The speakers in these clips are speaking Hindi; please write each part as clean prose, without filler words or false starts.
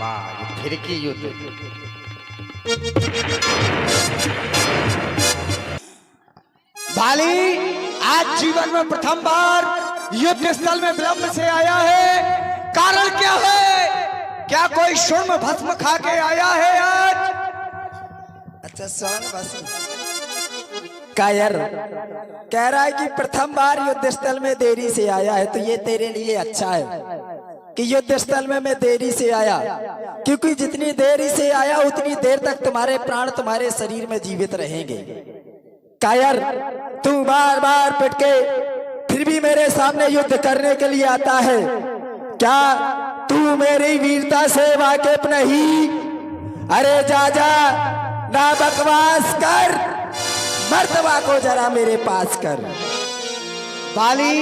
वाह, ये फिर की युद्ध। भाली आज जीवन में प्रथम बार युद्ध स्थल में विलंब से आया है। कारण क्या है? क्या कोई स्वर्ण भस्म खा के आया है आज? अच्छा, स्वर्ण भस्म कायर कह रहा है कि प्रथम बार युद्ध स्थल में देरी से आया है, तो ये तेरे लिए अच्छा है कि युद्ध स्थल में मैं देरी से आया, क्योंकि जितनी देरी से आया उतनी देर तक तुम्हारे प्राण तुम्हारे शरीर में जीवित रहेंगे। कायर, तू बार बार पिट के फिर भी मेरे सामने युद्ध करने के लिए आता है। क्या तू मेरी वीरता से वाकिफ नहीं? अरे जा जा, ना बकवास कर, मर्तबा को जरा मेरे पास कर। बाली,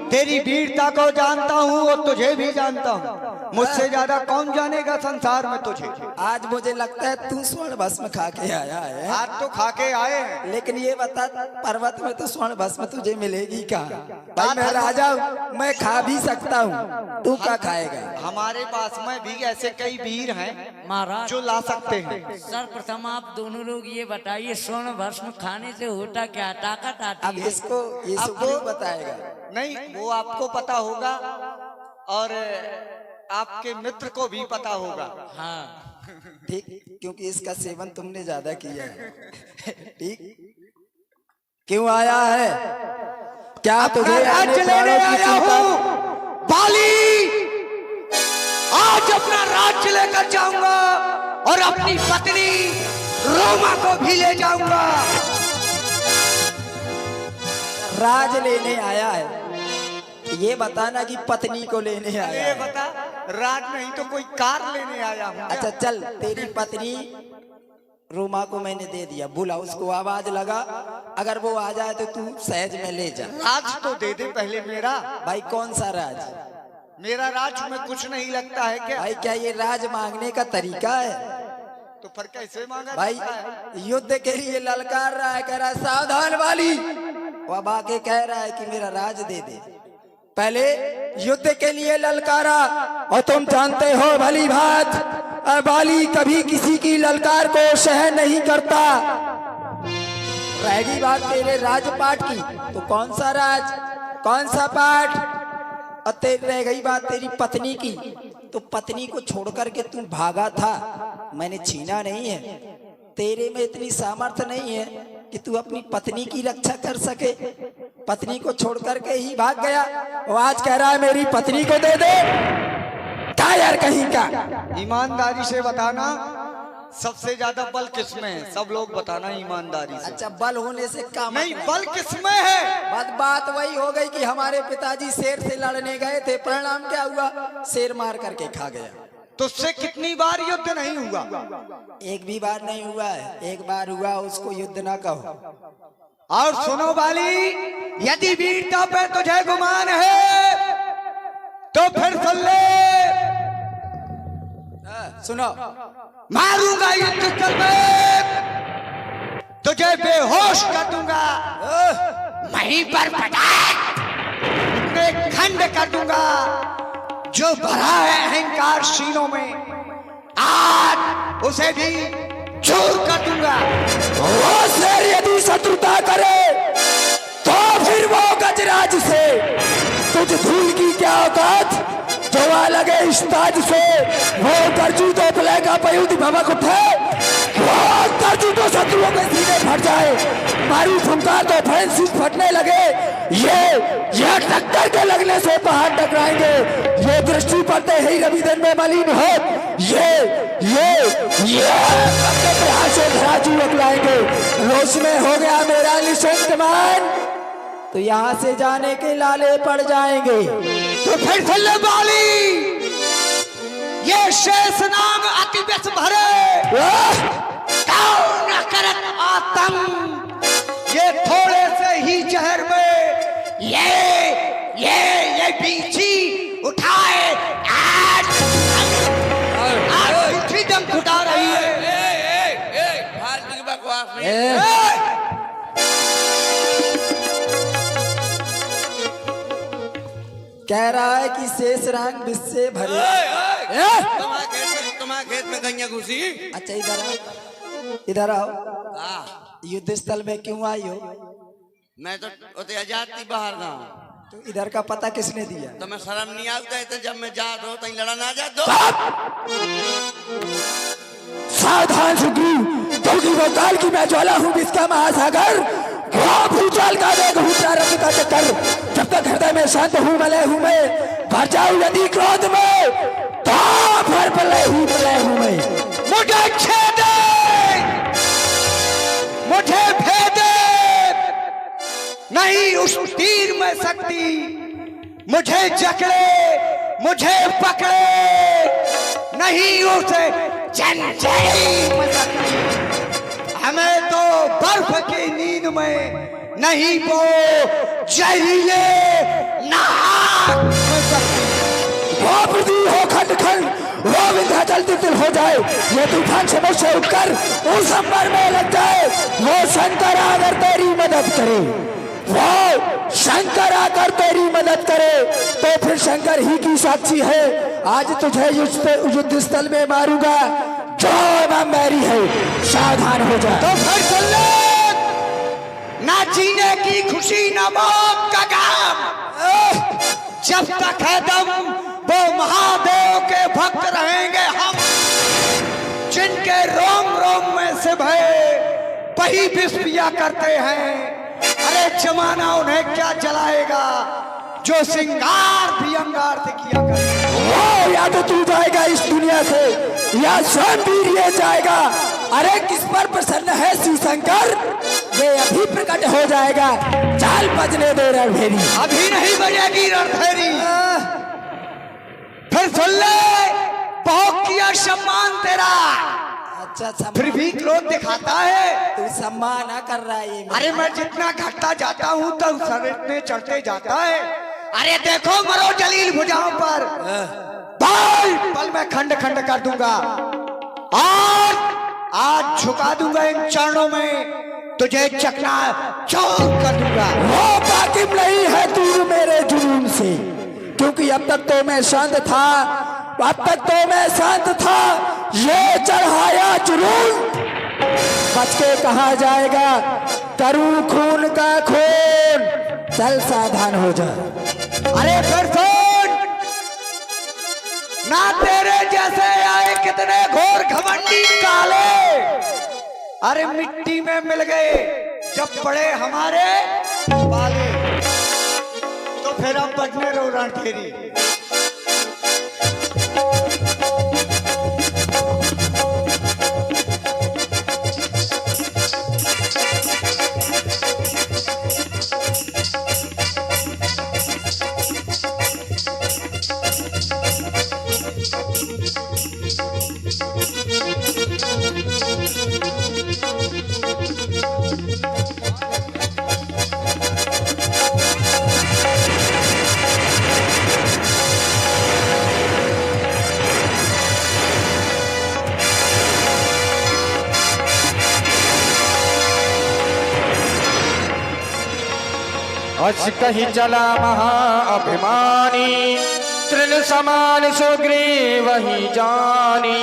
तेरी वीरता को जानता हूँ और तुझे भी जानता हूँ। मुझसे ज्यादा कौन जानेगा संसार में तुझे। आज मुझे लगता है तू स्वर्ण भस्म खा के आया है। आज तो खा के आए हैं, लेकिन ये बता, पर्वत में तो स्वर्ण भस्म तुझे मिलेगी कहाँ? भाई मैं राजा हूँ, मैं खा भी सकता हूँ, तू क्या खाएगा? हमारे पास में भी ऐसे कई वीर हैं महाराज जो ला सकते हैं। सर्वप्रथम आप दोनों लोग ये बताइए, स्वर्ण भस्म खाने से होता क्या, ताकत आती अब है? इसको ये सुग्रीव बताएगा। नहीं, वो आपको पता होगा और आपके मित्र को भी पता होगा। हाँ ठीक, क्योंकि इसका सेवन तुमने ज्यादा किया है। ठीक, क्यों आया है? क्या तुझे राज्य लेने आया हूँ? बाली, आज अपना राज्य लेकर जाऊंगा और अपनी पत्नी रोमा को भी ले जाऊंगा। राज लेने आया है, ये बताना कि पत्नी को लेने आया। ये बता, राज नहीं तो कोई कार लेने आया हूँ। अच्छा चल, तेरी पत्नी रोमा को मैंने दे दिया, बुला उसको, आवाज लगा, अगर वो आ जाए तो तू सहज में ले जा। राज तो दे दे पहले मेरा। भाई कौन सा राज? मेरा राज में कुछ नहीं लगता है क्या? भाई क्या ये राज मांगने का तरीका है? तो फिर कैसे मांगा? भाई युद्ध के लिए ललकार रहा है, कह रहा है सावधान वाली, वो अब आके कह रहा है कि मेरा राज दे दे। पहले युद्ध के लिए ललकारा और तुम जानते हो भली बात, बाली कभी किसी की ललकार को सहन नहीं करता। रहेगी बात तेरे राजपाट की, तो कौन सा राज, कौन सा पाठ? और रह गई बात तेरी पत्नी की, तो पत्नी को छोड़कर के तू भागा था, मैंने छीना नहीं है। तेरे में इतनी सामर्थ्य नहीं है कि तू अपनी पत्नी की रक्षा कर सके, पत्नी को छोड़ करके ही भाग गया। वो आज कह रहा है मेरी पत्नी को दे दे। क्या यार कहीं का? ईमानदारी से बताना, सबसे ज्यादा बल किसमें है? सब लोग बताना ईमानदारी से। अच्छा, बल होने से काम नहीं, बल किसमें है? बात वही हो गई कि हमारे पिताजी शेर से लड़ने गए थे, परिणाम क्या हुआ? शेर मार करके खा गया। तो उससे कितनी बार युद्ध नहीं हुआ? एक भी बार नहीं हुआ है, एक बार हुआ, उसको युद्ध ना कहो। और सुनो बाली, यदि वीरता पे तुझे गुमान है तो फिर सुन ले। सुनो, मारूंगा युद्ध स्थल में, तुझे बेहोश कर दूंगा, वहीं पर पटाख खंड कर दूंगा। जो भरा है अहंकार सीनों में, आज उसे भी चूर कर दूंगा। वो शेर यदि शत्रुता करे तो फिर वो गजराज से तुझ धूल की क्या औकात, जो लगे इस ताज से, वो गर्जू तो पलेगा पयुध भवक उठे, वो गर्जू तो शत्रुओं के सीने फट जाए, मारू फुंकार तो फ्रेंसिस फटने लगे, ये टक्कर के लगने से पहाड़ टकराएंगे, ये दृष्टि पड़ते ही रविदन में मलिन हो, ये प्रहार से धराजू अगलाएंगे। रोश में हो गया मेरा निशंत मान, तो यहाँ से जाने के लाले पड़ जाएंगे। तो फिर थल्ले बाली, ये शेष नाग अति व्यस भरे, कौन न करत आतम, ये थोड़े से ही जहर में ये बीची उठाए आज उठी दम घुटा रही है। फालतू की बकवास नहीं। कह रहा है कि शेष राग विष से भरे। खेत में गैया घुसी। अच्छा इधर आओ, इधर आओ। युद्ध स्थल में क्यों आई हो? मैं तो उते आजाद थी बाहर गाँव, तो इधर का पता किसने दिया? तो मैं शर्म नहीं आता है तो जब मैं जात हो तो लड़ा ना जात दो। सावधान सुग्रीव, क्योंकि वो काल की मैं ज्वाला हूँ, इसका महासागर भूचाल का वेग हूँ, प्रारंभ का चक्कर। जब तक हृदय में शांत हूँ मलय हूँ मैं, भर जाऊँ यदि क्रोध में तो फिर प्रलय हूँ मैं। मुझे छेदे, मुझे भेदे, नहीं उस तीर में शक्ति, मुझे जकड़े, मुझे पकड़े, नहीं उस जंजीर में शक्ति। हमें तो बर्फ की नींद में, नहीं वो जहरीले नाक में शक्ति। वो पृथ्वी हो खंड खंड, वो विंध्याचल तिल हो जाए, ये तूफान से मुझसे उठकर उस अंबर में लग जाए। वो शंकर अगर तेरी मदद करे, वो शंकर आकर तेरी मदद करे, तो फिर शंकर ही की साक्षी है, आज तुझे युद्ध स्थल में मारूंगा, जो मेरी है, सावधान हो जा। तो फिर सुन ले, ना जीने की खुशी ना मौत का गम, जब तक है दम वो महादेव के भक्त रहेंगे हम, जिनके रोम रोम में से भय वही विष पिया करते हैं। अरे जमाना उन्हें क्या जलाएगा जो श्रृंगार भी अंगार से किया करते। वो या तो तू जाएगा इस दुनिया से, या स्वयं वीर ये जाएगा। अरे किस पर प्रसन्न है शिव शंकर, ये अभी प्रकट हो जाएगा। चाल बजने दे रणभेरी, अभी नहीं बजेगी रणभेरी। फिर सुन ले, बहुत किया सम्मान तेरा, अच्छा फिर भी क्रोध दिखाता है। तू सम्मान ना कर रहा है। अरे मैं जितना घटता जाता हूँ तो सर चढ़ते जाता है। अरे देखो मरो जलील भुजाओं पर, पल में खंड खंड कर दूंगा, और आज झुका दूंगा इन चरणों में, तुझे चकना चौर कर दूंगा। वो बाकिम नहीं है तू मेरे जुनून से, क्योंकि अब तक तो मैं शांत था, अब तक तो मैं शांत था, ये चढ़ाया जुनून बच के कहा जाएगा, करूं खून का खून, चल सावधान हो जा। अरे फिर सुन, ना तेरे जैसे आए कितने घोर घमंडी काले, अरे मिट्टी में मिल गए जब पड़े हमारे बाले, तो फिर हम बजने रो रणभेरी। अस कही चला महाअभिमानी, तृण समान सुग्रीव ही जानी।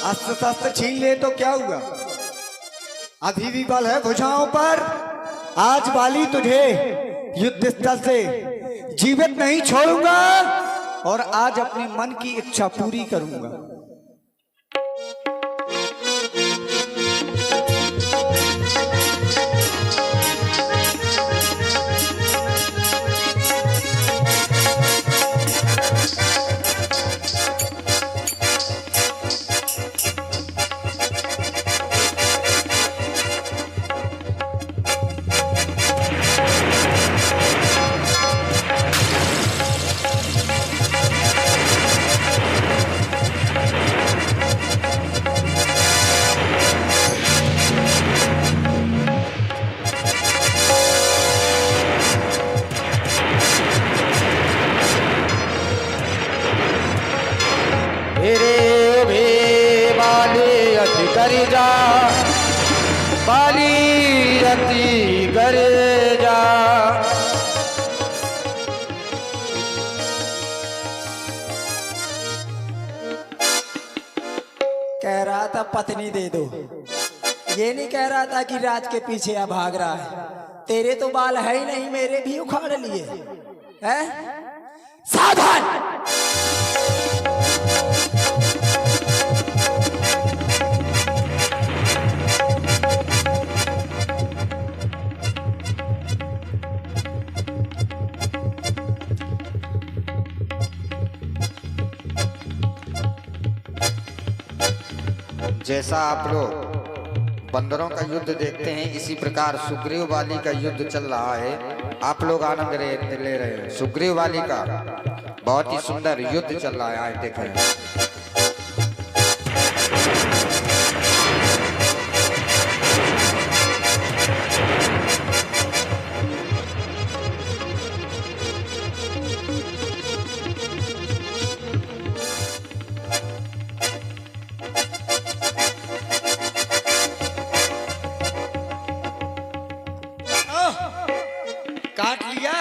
अस्त्र शस्त्र छीन ले तो क्या हुआ, अभी भी बल है भुजाओं पर। आज वाली तुझे युद्ध स्थल से जीवित नहीं छोड़ूंगा, और आज अपने मन की इच्छा पूरी करूंगा। तेरे भी बाली अति कर जा, बाली अति कर जा। पत्नी दे दो। ये नहीं कह रहा था कि राज के पीछे आ भाग रहा है। तेरे तो बाल है ही नहीं, मेरे भी उखाड़ लिए हैं। सावधान। जैसा आप लोग बंदरों का युद्ध देखते हैं, इसी प्रकार सुग्रीव वाली का युद्ध चल रहा है। आप लोग आनंद ले रहे हैं। सुग्रीव वाली का बहुत ही सुंदर युद्ध चल रहा है, आज देखें। काट लिया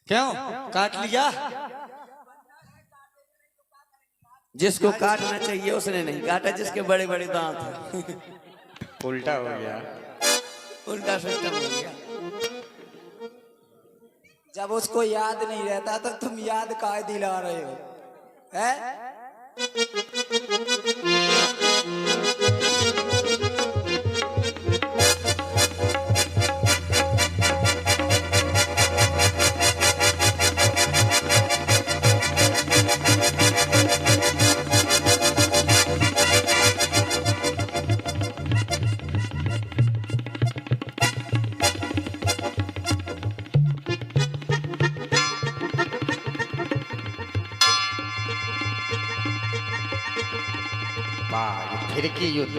क्यों? काट लिया? जिसको काटना चाहिए उसने नहीं काटा, जिसके बड़े बड़े दांत हैं। उल्टा हो गया, उल्टा सिस्टम हो गया। जब उसको याद नहीं रहता तो तुम याद काहे दिला रहे हो, हैं? फिर की युद्ध।